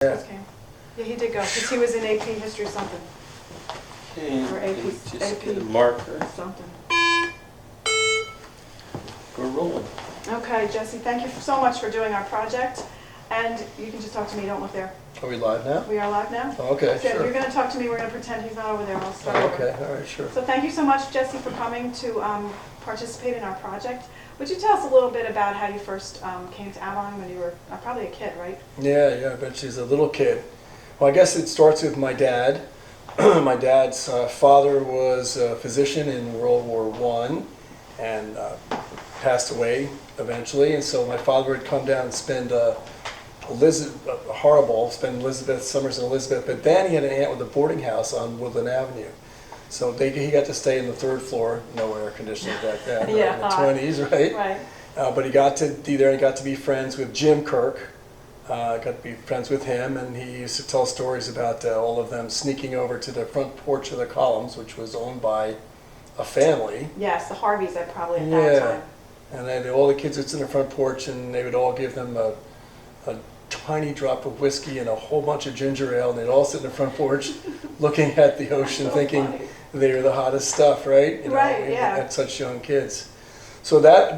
Yeah. Okay. Yeah, he did go, because he was in AP History something, or AP, Just get a AP marker. something. We're rolling. Okay, Jesse, thank you so much for doing our project, and you can just talk to me, don't look there. Are we live now? We are live now? Oh, okay, So sure. you're gonna talk to me, we're gonna pretend he's not over there, I'll start Oh, over. okay, all right, sure. So thank you so much, Jesse, for coming to participate in our project. Would you tell us a little bit about how you first came to Avon when you were probably a kid, right? Yeah, I bet she's a little kid. Well, I guess it starts with my dad. My dad's father was a physician in World War I and passed away eventually. And so my father would come down and spend spend Elizabeth summers in Elizabeth. But then he had an aunt with a boarding house on Woodland Avenue. So he got to stay in the third floor, no air conditioning back then, Yeah, in the 20s, right? Right. But he got to be there and got to be friends with Jim Kirk. Got to be friends with him, and he used to tell stories about all of them sneaking over to the front porch of the Columns, which was owned by a family. Yes, the Harveys probably at that time. And then all the kids would sit in the front porch, and they would all give them a tiny drop of whiskey and a whole bunch of ginger ale, and they'd all sit in the front porch looking at the ocean, So thinking funny. they were the hottest stuff, right? Right, yeah. At such young kids. So that,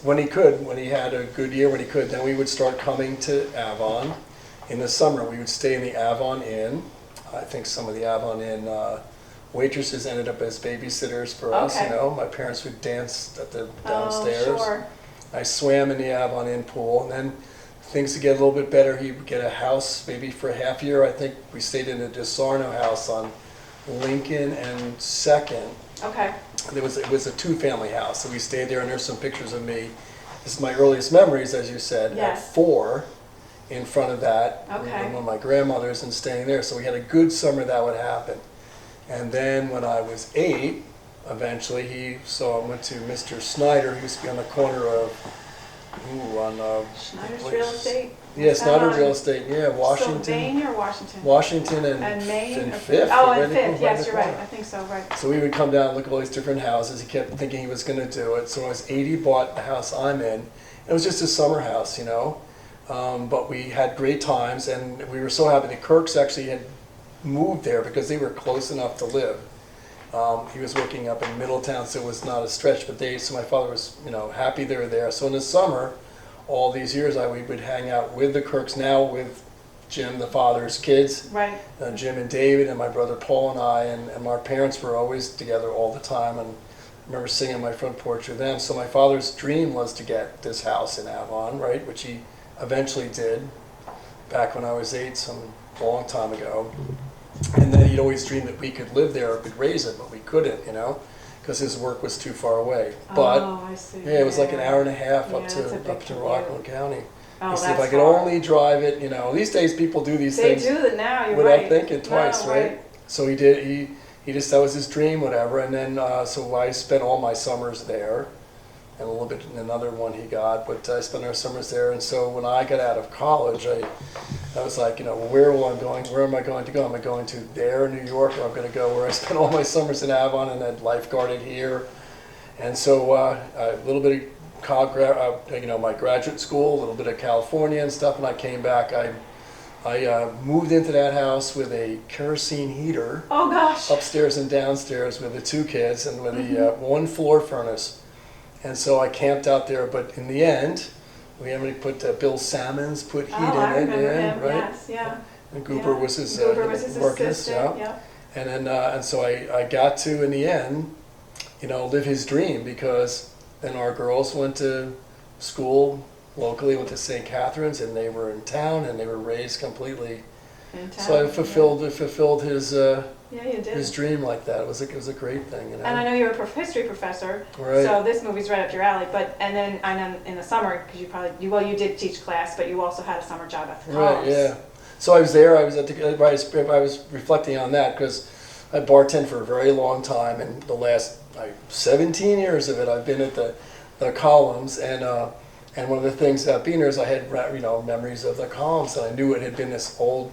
when he had a good year, when he could, then we would start coming to Avon. In the summer, we would stay in the Avon Inn. I think some of the Avon Inn waitresses ended up as babysitters for us, Okay. My parents would dance at the downstairs. Oh, sure. I swam in the Avon Inn pool, and then things would get a little bit better. He would get a house maybe for a half year. I think we stayed in a DeSarno house on Lincoln and 2nd. Okay. It was a two-family house, so we stayed there, and there's some pictures of me. This is my earliest memories, as you said, Yes. at 4 in front of that. Okay. And one of my grandmothers and staying there, so we had a good summer that would happen. And then when I was 8, eventually I went to Mr. Snyder, who used to be on the corner of, Schneider's Real Estate? Yeah, Snyder on Real Estate, yeah, Washington. Sylvania or Washington? Washington and Maine? and or- Fifth. Oh, right and across Fifth, yes, the you're right, corner. I think so, right. So we would come down and look at all these different houses. He kept thinking he was going to do it. So when I was 8, he bought the house I'm in. It was just a summer house, But we had great times, and we were so happy. The Kirks actually had moved there because they were close enough to live. He was working up in Middletown, so it was not a stretch. But so my father was, happy they were there. So in the summer, all these years, we would hang out with the Kirks, now with Jim, the father's kids. Right. Jim and David and my brother Paul and I, and our parents were always together all the time, and I remember sitting on my front porch with them. So my father's dream was to get this house in Avon, right, which he eventually did back when I was 8, some long time ago. And then he'd always dreamed that we could live there or could raise it, but we couldn't, because his work was too far away. But I see. yeah, it was like an hour and a half Yeah, up that's a big to commute. Rockland County. Oh, He said that's if I could far. only drive it, these days people do these They things do that now, you're without right. thinking twice, No, right? So he did. He just, that was his dream, whatever. And then so I spent all my summers there, and a little bit in another one he got. But I spent our summers there. And so when I got out of college, I was like, where am I going to go? Am I going to there, New York, or I'm going to go where I spent all my summers in Avon and then lifeguarded here? And so a little bit of my graduate school, a little bit of California and stuff, and I came back. I moved into that house with a kerosene heater Oh, gosh. upstairs and downstairs with the 2 kids and with a 1-floor furnace. And so I camped out there, but in the end, we put Bill Salmons put heat in it. I remember him, right? yes, yeah. And Gooper Yeah. was his Gooper was his workers, assistant, yeah. And then and so I got to, in the end, live his dream, because then our girls went to school locally, went to St. Catherine's, and they were in town, and they were raised completely. In town, So I fulfilled his Yeah, you did. his dream like that. It was a great thing, And I know you're a history professor, Right. so this movie's right up your alley. But and then I know in the summer, because you did teach class, but you also had a summer job at the Columns. Right, yeah. So I was there. I was reflecting on that because I bartended for a very long time, and the last 17 years of it, I've been at the Columns, and one of the things about being there is I had memories of the Columns, and I knew it had been this old,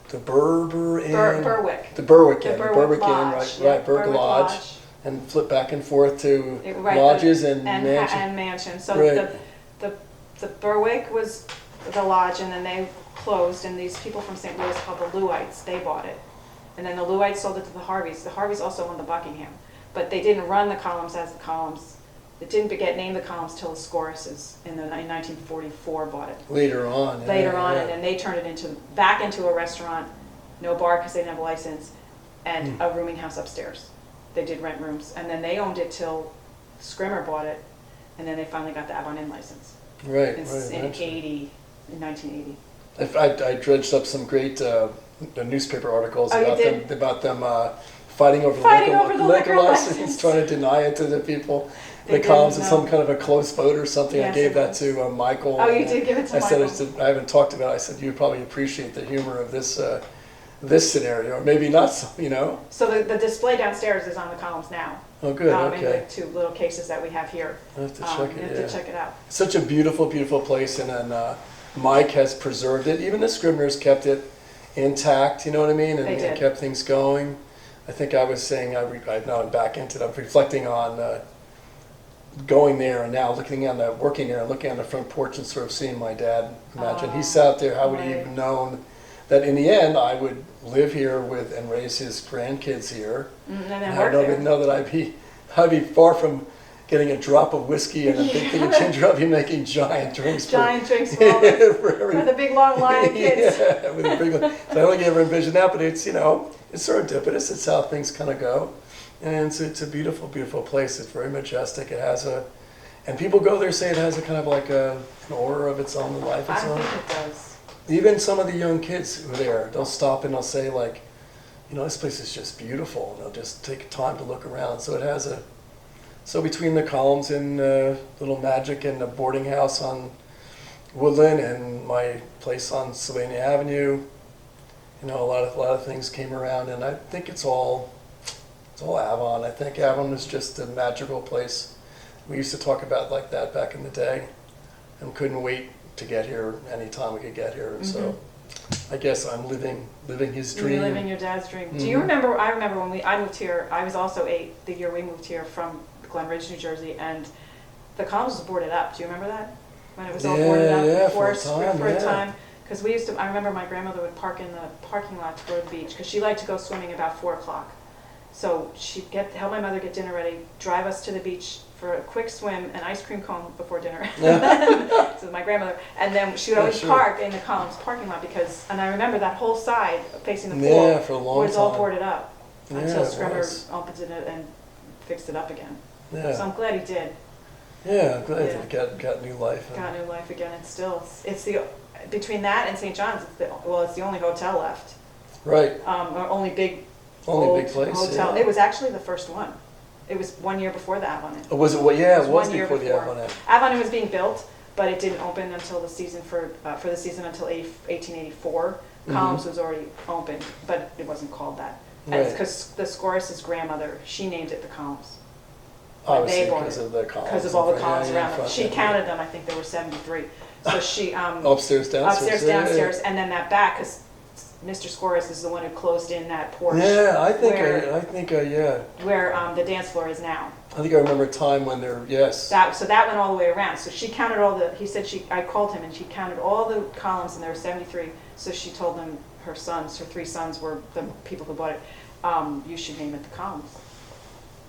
the Berwick Inn. Berwick. The Berwick Inn, Lodge. right, Yeah, Berwick Lodge, and flip back and forth to Right, lodges and mansions. And mansions. So Right. the Berwick was the lodge, and then they closed, and these people from St. Louis called the Lewites, they bought it. And then the Lewites sold it to the Harveys. The Harveys also owned the Buckingham. But they didn't run the columns as the columns. It didn't get named the columns till the Scoruses in 1944 bought it. Later on. Later on, and then they turned it back into a restaurant, no bar because they didn't have a license, and a rooming house upstairs. They did rent rooms, and then they owned it till Scrimmer bought it, and then they finally got the Avon Inn license. Right, in right. In 1980. I dredged up some great newspaper articles Oh, about them fighting over the liquor license, trying to deny it to the people. The columns in some kind of a close vote or something. Yes, I gave that to Michael. Oh, you did give it to Michael. I said, I haven't talked about it. I said, you probably appreciate the humor of this scenario, or maybe not, So the display downstairs is on the columns now. Oh, good, In okay. the two little cases that we have here. I have to check it, You have to check it out. Such a beautiful, beautiful place, and then Mike has preserved it. Even the Scribners kept it intact, you know what I mean? They did. And kept things going. I think I was saying, now I'm back into it, I'm reflecting on going there and now working there and looking on the front porch and sort of seeing my dad. Imagine he sat there, how would he have known that in the end I would live here and raise his grandkids here. And then And work I there. know that I'd be far from getting a drop of whiskey and a big thing of ginger. I'd be making giant drinks. Giant drinks for the big long line of kids. Yeah, with a big one. So I don't think I ever envisioned that, but it's, it's serendipitous. It's how things kind of go. And it's a beautiful, beautiful place. It's very majestic. It has and people go there, say it has a kind of like an aura of its own, a life of its I own. think it does. Even some of the young kids who are there, they'll stop and they'll say like, this place is just beautiful. And they'll just take time to look around. So it has so between the columns in Little Magic and the boarding house on Woodland and my place on Sylvania Avenue, a lot of things came around, and I think it's all Avon. I think Avon is just a magical place. We used to talk about like that back in the day, and couldn't wait to get here anytime we could get here. Mm-hmm. So I guess I'm living his dream. You're living your dad's dream. Mm-hmm. Do you remember? I remember when I moved here. I was also 8 the year we moved here from Glen Ridge, New Jersey, and the columns was boarded up. Do you remember that? When it was all boarded up for a time. Because we used to. I remember my grandmother would park in the parking lot to go to the beach because she liked to go swimming about 4 o'clock. So she'd help my mother get dinner ready, drive us to the beach for a quick swim, an ice cream cone before dinner. So my grandmother, and then she would always park in the columns parking lot and I remember that whole side facing the pool for a long was all boarded up until Scrimmer opened it and fixed it up again. Yeah. So I'm glad he did. Yeah, I'm glad it got new life. Got new life again, and still it's the between that and St. John's. It's the only hotel left. Right. Or only big place. Hotel. Yeah. It was actually the first one. It was 1 year before the Avon Inn. Oh, was it? Well, yeah, it was 1 year before the Avon Inn. Avon Inn was being built, but it didn't open until the season until 1884. Mm-hmm. Columns was already open, but it wasn't called that. Right. Because the Scoris' grandmother, she named it the Columns. Obviously, because of the columns. Because of all the columns around them. She counted them. I think there were 73. So she upstairs, downstairs, and then that back, because Mr. Scoris is the one who closed in that porch. Yeah, I think, where the dance floor is now. I think I remember a time when So that went all the way around. So she counted he said I called him and she counted all the columns and there were 73. So she told them her 3 sons were the people who bought it. You should name it the Columns.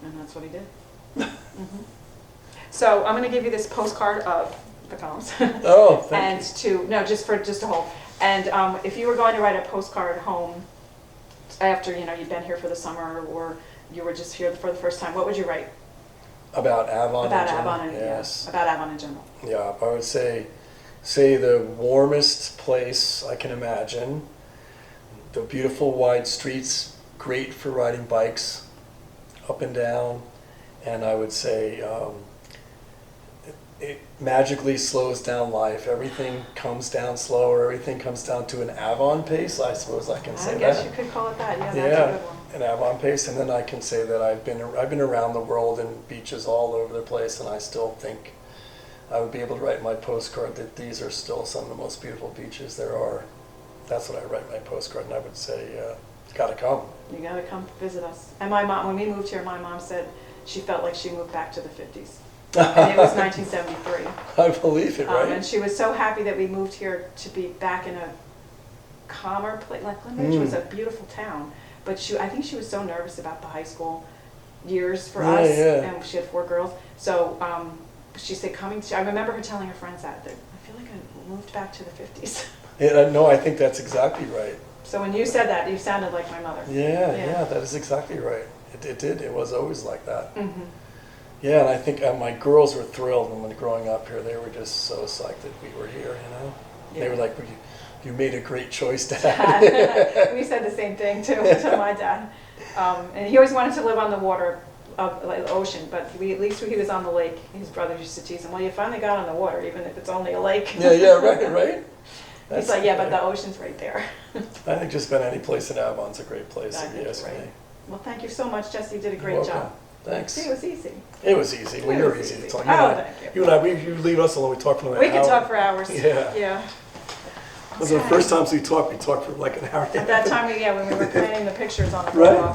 And that's what he did. Mm-hmm. So I'm going to give you this postcard of the Columns. Oh, thank you. Just to hold. And if you were going to write a postcard home after you'd been here for the summer or you were just here for the first time, what would you write? About Avon. About Avon, yes. About Avon in general. Yeah, I would say the warmest place I can imagine. The beautiful wide streets, great for riding bikes up and down, and I would say it magically slows down life. Everything comes down slower. Everything comes down to an Avon pace. I suppose I can say that. I guess you could call it that. Yeah, that's a good one. An Avon pace, and then I can say that I've been around the world and beaches all over the place, and I still think I would be able to write my postcard that these are still some of the most beautiful beaches there are. That's what I write my postcard, and I would say, gotta come. You gotta come visit us. And my mom, when we moved here, my mom said she felt like she moved back to the 50s. And it was 1973. I believe it, right? And she was so happy that we moved here to be back in calmer place. Like Glen Ridge was a beautiful town, but I think she was so nervous about the high school years for us, and she had 4 girls. So she said I remember her telling her friends that I feel like I moved back to the 50s. Yeah, no, I think that's exactly right. So when you said that, you sounded like my mother. Yeah, that is exactly right. It did. It was always like that. Mm-hmm. Yeah, and I think my girls were thrilled when growing up here. They were just so psyched that we were here, you know? They were like, you made a great choice, Dad. We said the same thing, too, to my dad. And he always wanted to live on the water, like the ocean, but at least he was on the lake. His brothers used to tease him, well, you finally got on the water, even if it's only a lake. Yeah, right. He's like, yeah, but the ocean's right there. I think just about any place in Avon's a great place, if you ask me. Well, thank you so much, Jesse. You did a great You're job. welcome. Thanks. See, it was easy. It was easy. Well, you're easy to talk. Thank you. You and I, you leave us alone, we talk for like an hour. We could talk for hours. Yeah. Those are the first times we talked for like an hour and a half. At that time, when we were planning the pictures on the Right. photo.